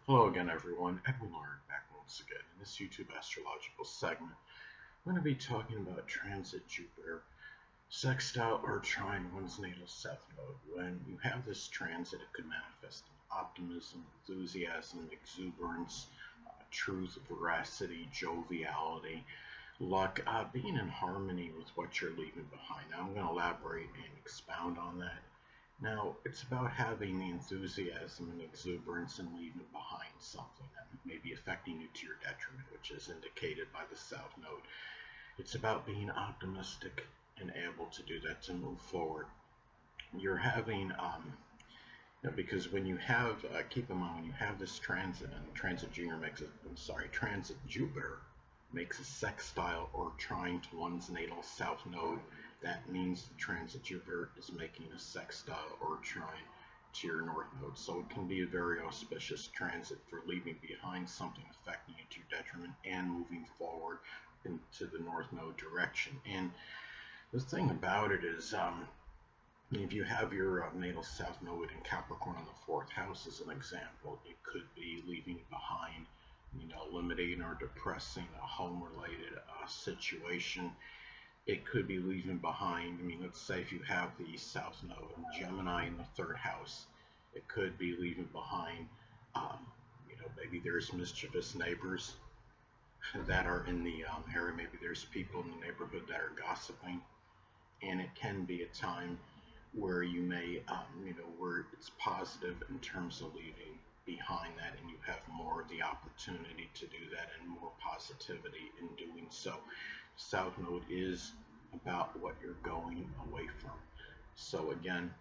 Hello again, everyone. Edwin Learnard back once again. In this YouTube astrological segment, I'm going to be talking about transit Jupiter, sextile, or trine one's natal south node. When you have this transit, it could manifest in optimism, enthusiasm, exuberance, truth, veracity, joviality, luck, being in harmony with what you're leaving behind. Now, I'm going to elaborate and expound on that. Now, it's about having the enthusiasm and exuberance and leaving behind something that may be affecting you to your detriment, which is indicated by the South Node. It's about being optimistic and able to do that to move forward. You're having, because when you have, keep in mind, when you have this transit, and transit Junior makes it, I'm sorry, transit Jupiter makes a sextile or trine to one's natal south node, that means the transit Jupiter is making a sextile or trine to your north node. So it can be a very auspicious transit for leaving behind something affecting you to your detriment and moving forward into the north node direction. And the thing about it is, if you have your natal south node in Capricorn in the fourth house as an example, it could be leaving behind, limiting or depressing a home-related situation. It could be leaving behind, let's say if you have the south node in Gemini in the third house, it could be leaving behind, maybe there's mischievous neighbors that are in the area. Maybe there's people in the neighborhood that are gossiping, and it can be a time where you may, where it's positive in terms of leaving behind that, and you have more of the opportunity to do that and more positivity in doing so. South node is about what you're going away from. So again,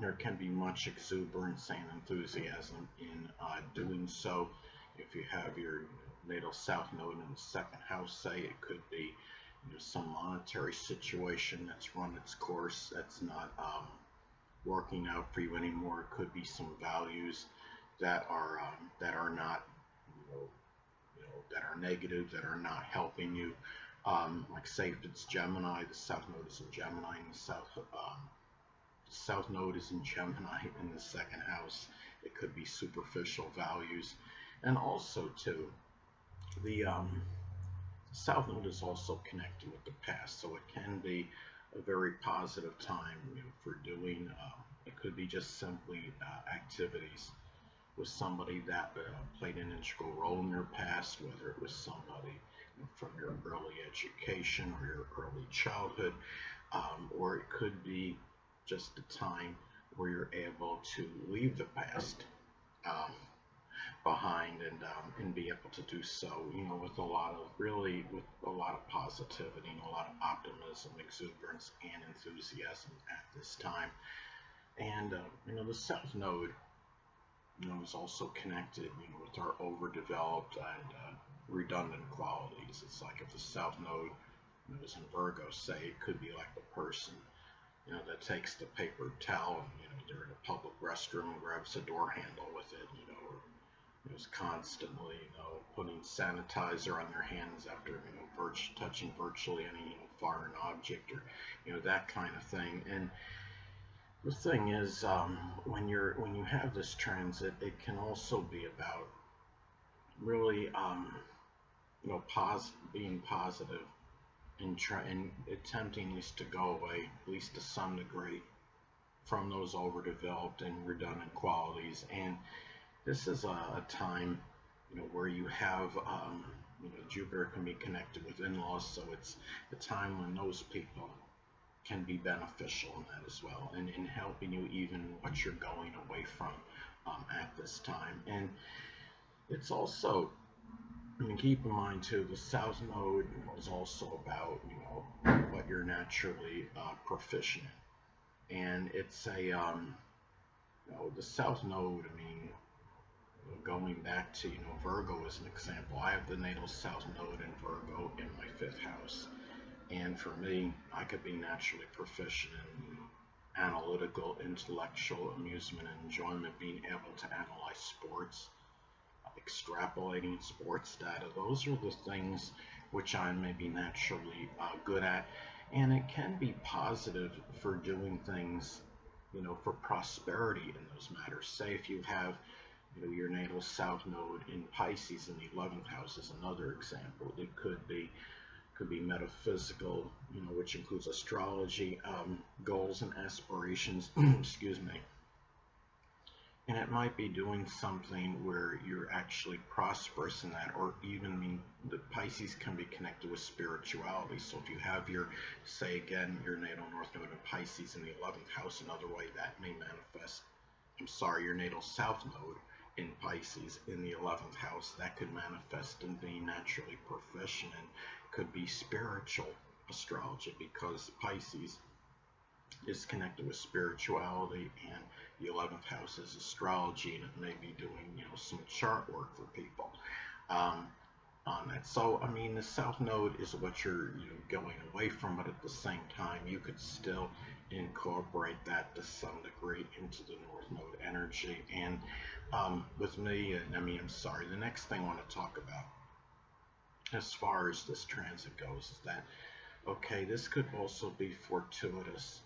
there can be much exuberance and enthusiasm in doing so. If you have your natal south node in the second house, say, it could be some monetary situation that's run its course that's not working out for you anymore. It could be some values that are not that are negative, that are not helping you. Like say if it's Gemini, the south node is in Gemini, and the south node is in Gemini in the second house. It could be superficial values, and also too the South Node is also connected with the past, so it can be a very positive time for doing. It could be just simply activities with somebody that played an integral role in your past, whether it was somebody from your early education or your early childhood, or it could be just a time where you're able to leave the past um, behind and be able to do so, with a lot of positivity and a lot of optimism, exuberance, and enthusiasm at this time. And the South Node, is also connected, with our overdeveloped and redundant qualities. It's like if the South Node is in Virgo, say, it could be like the person that takes the paper towel and, they're in a public restroom and grabs a door handle with it, or is constantly, putting sanitizer on their hands after, touching virtually any, foreign object, or, that kind of thing. And the thing is, when you have this transit, it can also be about really, being positive and attempting at least to go away, at least to some degree, from those overdeveloped and redundant qualities. And this is a time, where you have, Jupiter can be connected with in-laws, so it's a time when those people can be beneficial in that as well, and in helping you even what you're going away from at this time. And it's also, keep in mind too, the South Node is also about, what you're naturally proficient in, and it's a, the South Node. Going back to Virgo as an example, I have the natal south node in Virgo in my fifth house, and for me, I could be naturally proficient in analytical, intellectual amusement and enjoyment, being able to analyze sports, extrapolating sports data. Those are the things which I may be naturally good at, and it can be positive for doing things, for prosperity in those matters. Say if you have Your natal south node in Pisces in the 11th house is another example. It could be metaphysical, which includes astrology, goals and aspirations. Excuse me. And it might be doing something where you're actually prosperous in that, or even the Pisces can be connected with spirituality. So if you have say again, your natal north node in Pisces in the 11th house, another way that may manifest, your natal south node in Pisces in the 11th house, that could manifest in being naturally proficient and could be spiritual astrology, because Pisces is connected with spirituality, and the 11th house is astrology, and it may be doing some chart work for people on that. So the south node is what you're going away from, but at the same time you could still incorporate that to some degree into the north node energy. And with me, the next thing I want to talk about as far as this transit goes is that, okay, this could also be fortuitous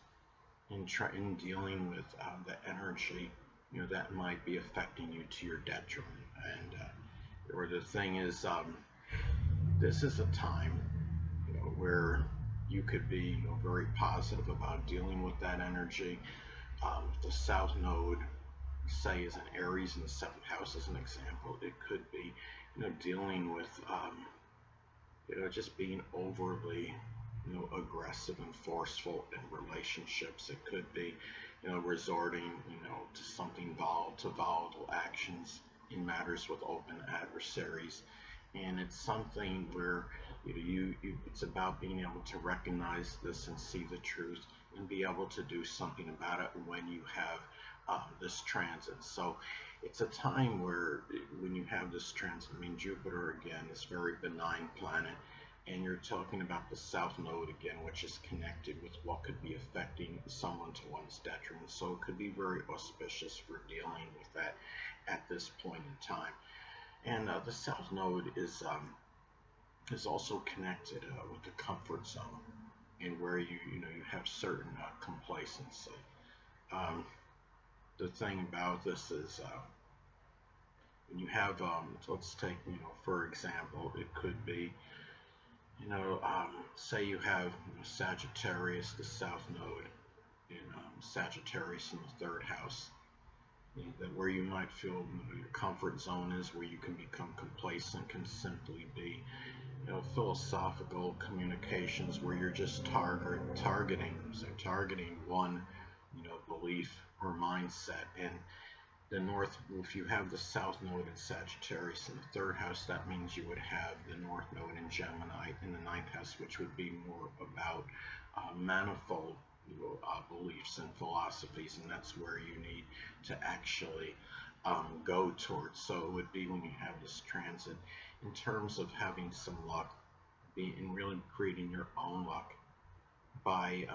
in dealing with the energy that might be affecting you to your detriment. And or the thing is, this is a time where you could be very positive about dealing with that energy. The south node, say, is in Aries in the 7th house as an example. It could be dealing with just being overly aggressive and forceful in relationships. It could be resorting to something volatile actions in matters with open adversaries. And it's something where it's about being able to recognize this and see the truth and be able to do something about it when you have this transit. So it's a time where when you have this transit, Jupiter again is a very benign planet, and you're talking about the south node again, which is connected with what could be affecting someone to one's detriment. So it could be very auspicious for dealing with that at this point in time. And the south node is also connected with the comfort zone, and where you have certain complacency. The thing about this is when you have let's take for example, it could be say you have Sagittarius, the south node in Sagittarius in the 3rd house, that where you might feel your comfort zone is where you can become complacent, can simply be philosophical communications where you're just targeting one belief or mindset. And the north, if you have the south node in Sagittarius in the 3rd house, that means you would have the north node in Gemini in the 9th house, which would be more about manifold beliefs and philosophies, and that's where you need to actually go towards. So it would be when you have this transit, in terms of having some luck, and really creating your own luck by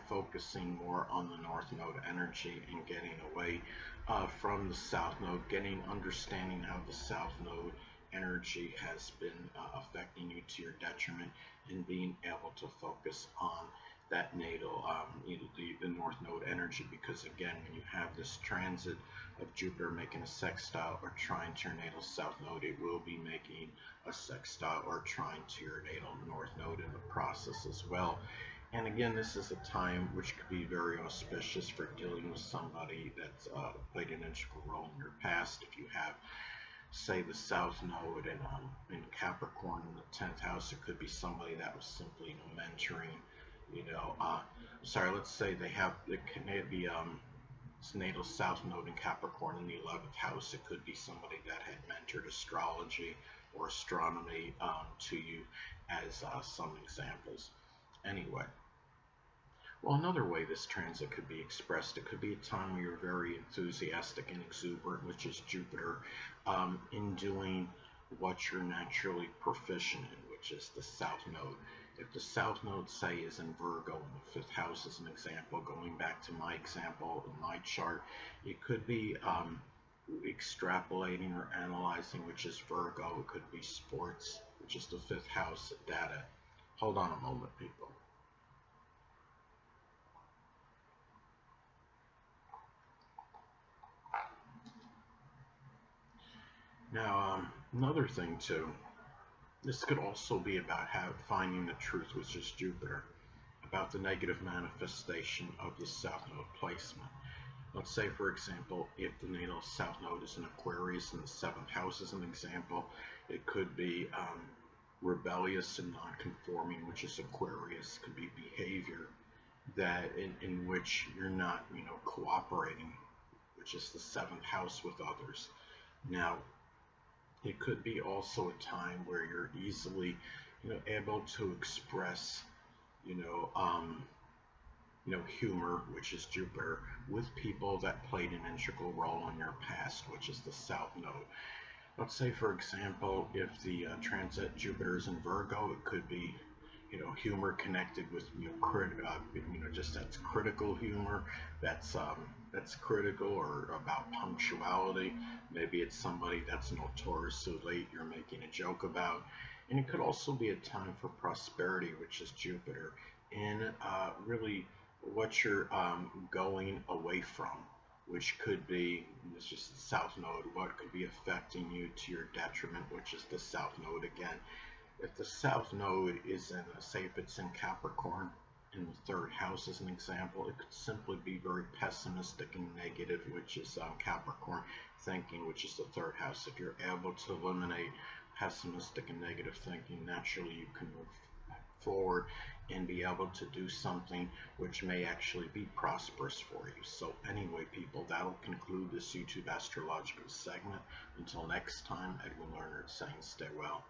focusing more on the north node energy and getting away from the south node, understanding how the south node energy has been affecting you to your detriment, and being able to focus on that natal, the north node energy. Because again, when you have this transit of Jupiter making a sextile or trine to your natal south node, it will be making a sextile or trine to your natal north node in the process as well. And again, this is a time which could be very auspicious for dealing with somebody that's played an integral role in your past. If you have, say, the south node in Capricorn in the 10th house, it could be somebody that was simply mentoring. Let's say they have the natal south node in Capricorn in the 11th house. It could be somebody that had mentored astrology or astronomy to you, as some examples. Anyway, well, another way this transit could be expressed, it could be a time where you're very enthusiastic and exuberant, which is Jupiter, in doing what you're naturally proficient in, which is the south node. If the south node, say, is in Virgo in the 5th house as an example, going back to my example in my chart, it could be extrapolating or analyzing, which is Virgo. It could be sports, which is the 5th house data. Hold on a moment, people. Now, another thing too, this could also be about finding the truth, which is Jupiter, about the negative manifestation of the South Node placement. Let's say, for example, if the natal South Node is in Aquarius and the seventh house is an example, it could be rebellious and non-conforming, which is Aquarius. Could be behavior that in which you're not, cooperating, which is the seventh house with others. Now, it could be also a time where you're easily, able to express, you know, um, humor, which is Jupiter, with people that played an integral role in your past, which is the South Node. Let's say, for example, if the transit Jupiter is in Virgo, it could be, humor connected with, just that's critical humor, that's critical, or about punctuality. Maybe it's somebody that's notoriously late you're making a joke about. And it could also be a time for prosperity, which is Jupiter, and really what you're going away from, which could be, this is just the South Node, what could be affecting you to your detriment, which is the South Node again. If the South Node is in, say, if it's in Capricorn in the third house as an example, it could simply be very pessimistic and negative, which is Capricorn thinking, which is the third house. If you're able to eliminate pessimistic and negative thinking, naturally you can move forward and be able to do something which may actually be prosperous for you. So anyway, people, that'll conclude this YouTube astrological segment. Until next time, Edwin Learnard saying stay well.